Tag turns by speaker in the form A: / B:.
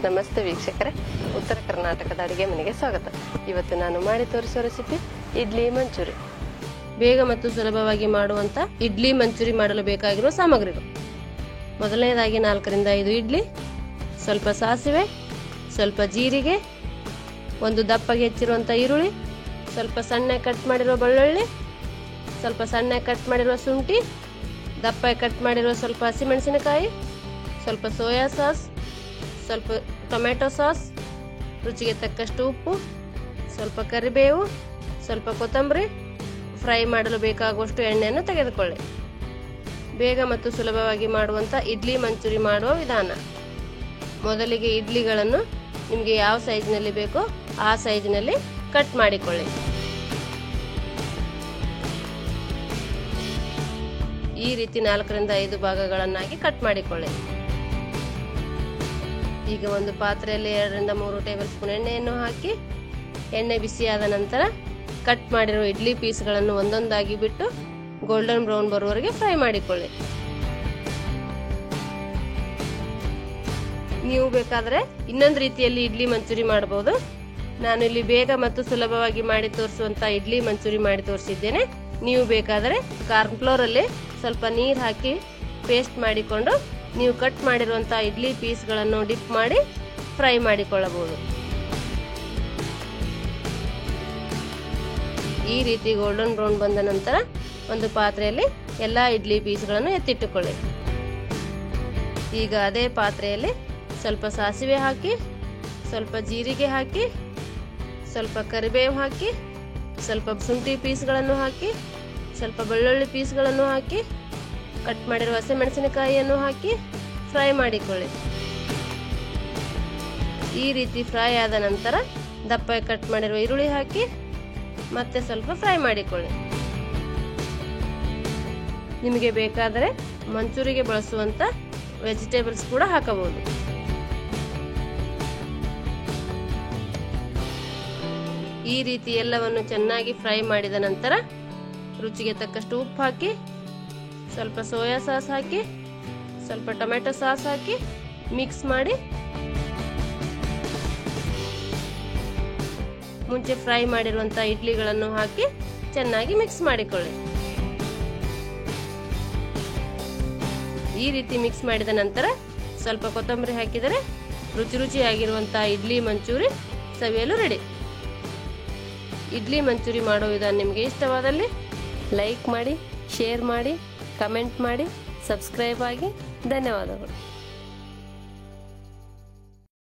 A: ನಮಸ್ತೆ ವೀಕ್ಷಕರೇ, ಉತ್ತರ ಕರ್ನಾಟಕದ ಅಡುಗೆ ಮನೆಗೆ ಸ್ವಾಗತ. ಇವತ್ತು ನಾನು ಮಾಡಿ ತೋರಿಸುವ ರೆಸಿಪಿ ಇಡ್ಲಿ ಮಂಚೂರಿ. ಬೇಗ ಮತ್ತು ಸುಲಭವಾಗಿ ಮಾಡುವಂತ ಇಡ್ಲಿ ಮಂಚೂರಿ ಮಾಡಲು ಬೇಕಾಗಿರುವ ಸಾಮಗ್ರಿಗಳು: ಮೊದಲನೇದಾಗಿ 4 ರಿಂದ 5 ಇಡ್ಲಿ, ಸ್ವಲ್ಪ ಸಾಸಿವೆ, ಸ್ವಲ್ಪ ಜೀರಿಗೆ, ಒಂದು ದಪ್ಪಗೆ ಹೆಚ್ಚಿರುವಂತ ಈರುಳ್ಳಿ, ಸ್ವಲ್ಪ ಸಣ್ಣ ಕಟ್ ಮಾಡಿರುವ ಬೆಳ್ಳುಳ್ಳಿ, ಸ್ವಲ್ಪ ಸಣ್ಣ ಕಟ್ ಮಾಡಿರುವ ಶುಂಠಿ, ದಪ್ಪ ಕಟ್ ಮಾಡಿರುವ ಸ್ವಲ್ಪ ಹಸಿಮೆಣಸಿನಕಾಯಿ, ಸ್ವಲ್ಪ ಸೋಯಾ ಸಾಸ್, ಸ್ವಲ್ಪ ಟೊಮೆಟೊ ಸಾಸ್, ರುಚಿಗೆ ತಕ್ಕಷ್ಟು ಉಪ್ಪು, ಸ್ವಲ್ಪ ಕರಿಬೇವು, ಸ್ವಲ್ಪ ಕೊತ್ತಂಬರಿ, ಫ್ರೈ ಮಾಡಲು ಬೇಕಾಗುವಷ್ಟು ಎಣ್ಣೆಯನ್ನು ತೆಗೆದುಕೊಳ್ಳಿ. ಬೇಗ ಮತ್ತು ಸುಲಭವಾಗಿ ಮಾಡುವಂತ ಇಡ್ಲಿ ಮಂಚೂರಿ ಮಾಡುವ ವಿಧಾನ: ಮೊದಲಿಗೆ ಇಡ್ಲಿಗಳನ್ನು ನಿಮಗೆ ಯಾವ ಸೈಜ್ನಲ್ಲಿ ಬೇಕೋ ಆ ಸೈಜ್ನಲ್ಲಿ ಕಟ್ ಮಾಡಿಕೊಳ್ಳಿ. ಈ ರೀತಿ 4 ರಿಂದ 5 ಭಾಗಗಳನ್ನಾಗಿ ಕಟ್ ಮಾಡಿಕೊಳ್ಳಿ. ಈಗ ಒಂದು ಪಾತ್ರೆಯಲ್ಲಿ 2 ರಿಂದ 3 ಟೇಬಲ್ ಸ್ಪೂನ್ ಎಣ್ಣೆಯನ್ನು ಹಾಕಿ, ಎಣ್ಣೆ ಬಿಸಿಯಾದ ನಂತರ ಕಟ್ ಮಾಡಿರುವ ಇಡ್ಲಿ ಪೀಸ್ಗಳನ್ನು ಒಂದೊಂದಾಗಿ ಬಿಟ್ಟು ಗೋಲ್ಡನ್ ಬ್ರೌನ್ ಬರುವವರೆಗೆ ಫ್ರೈ ಮಾಡಿಕೊಳ್ಳಿ. ನೀವು ಬೇಕಾದರೆ ಇನ್ನೊಂದು ರೀತಿಯಲ್ಲಿ ಇಡ್ಲಿ ಮಂಚೂರಿ ಮಾಡಬಹುದು. ನಾನು ಇಲ್ಲಿ ಬೇಗ ಮತ್ತು ಸುಲಭವಾಗಿ ಮಾಡಿ ತೋರಿಸುವಂತ ಇಡ್ಲಿ ಮಂಚೂರಿ ಮಾಡಿ ತೋರಿಸಿದ್ದೇನೆ. ನೀವು ಬೇಕಾದರೆ ಕಾರ್ನ್ ಫ್ಲೋರ್ ಅಲ್ಲಿ ಸ್ವಲ್ಪ ನೀರು ಹಾಕಿ ಪೇಸ್ಟ್ ಮಾಡಿಕೊಂಡು ನೀವು ಕಟ್ ಮಾಡಿರುವಂತಹ ಇಡ್ಲಿ ಪೀಸ್ಗಳನ್ನು ಡಿಪ್ ಮಾಡಿ ಫ್ರೈ ಮಾಡಿಕೊಳ್ಳಬಹುದು. ಈ ರೀತಿ ಗೋಲ್ಡನ್ ಬ್ರೌನ್ ಬಂದ ನಂತರ ಒಂದು ಪಾತ್ರೆಯಲ್ಲಿ ಎಲ್ಲಾ ಇಡ್ಲಿ ಪೀಸ್ಗಳನ್ನು ಎತ್ತಿಟ್ಟುಕೊಳ್ಳಿ. ಈಗ ಅದೇ ಪಾತ್ರೆಯಲ್ಲಿ ಸ್ವಲ್ಪ ಸಾಸಿವೆ ಹಾಕಿ, ಸ್ವಲ್ಪ ಜೀರಿಗೆ ಹಾಕಿ, ಸ್ವಲ್ಪ ಕರಿಬೇವು ಹಾಕಿ, ಸ್ವಲ್ಪ ಶುಂಠಿ ಪೀಸ್ಗಳನ್ನು ಹಾಕಿ, ಸ್ವಲ್ಪ ಬೆಳ್ಳುಳ್ಳಿ ಪೀಸ್ಗಳನ್ನು ಹಾಕಿ, ಕಟ್ ಮಾಡಿರುವ ಹಸಿಮೆಣಸಿನಕಾಯಿಯನ್ನು ಹಾಕಿ ಫ್ರೈ ಮಾಡಿಕೊಳ್ಳಿ. ಈ ರೀತಿ ಫ್ರೈ ಆದ ನಂತರ ದಪ್ಪ ಕಟ್ ಮಾಡಿರುವ ಈರುಳ್ಳಿ ಹಾಕಿ ಮತ್ತೆ ಸ್ವಲ್ಪ ಫ್ರೈ ಮಾಡಿಕೊಳ್ಳಿ. ನಿಮಗೆ ಬೇಕಾದರೆ ಮಂಚೂರಿಗೆ ಬಳಸುವಂತ ವೆಜಿಟೇಬಲ್ಸ್ ಕೂಡ ಹಾಕಬಹುದು. ಈ ರೀತಿ ಎಲ್ಲವನ್ನು ಚೆನ್ನಾಗಿ ಫ್ರೈ ಮಾಡಿದ ನಂತರ ರುಚಿಗೆ ತಕ್ಕಷ್ಟು ಉಪ್ಪು ಹಾಕಿ, ಸ್ವಲ್ಪ ಸೋಯಾ ಸಾಸ್ ಹಾಕಿ, ಸ್ವಲ್ಪ ಟೊಮೆಟೊ ಸಾಸ್ ಹಾಕಿ ಮಿಕ್ಸ್ ಮಾಡಿ ಮುಂಚೆ ಫ್ರೈ ಮಾಡಿರುವಂತಹ ಇಡ್ಲಿಗಳನ್ನು ಹಾಕಿ ಚೆನ್ನಾಗಿ ಮಿಕ್ಸ್ ಮಾಡಿಕೊಳ್ಳಿ. ಈ ರೀತಿ ಮಿಕ್ಸ್ ಮಾಡಿದ ನಂತರ ಸ್ವಲ್ಪ ಕೊತ್ತಂಬರಿ ಹಾಕಿದರೆ ರುಚಿಯಾಗಿರುವಂತಹ ಇಡ್ಲಿ ಮಂಚೂರಿ ಸವಿಯಲು ರೆಡಿ. ಇಡ್ಲಿ ಮಂಚೂರಿ ಮಾಡೋ ವಿಧಾನ ನಿಮಗೆ ಇಷ್ಟವಾದಲ್ಲಿ ಲೈಕ್ ಮಾಡಿ, ಶೇರ್ ಮಾಡಿ, ಕಮೆಂಟ್ ಮಾಡಿ, ಸಬ್ಸ್ಕ್ರೈಬ್ ಆಗಿ. ಧನ್ಯವಾದಗಳು.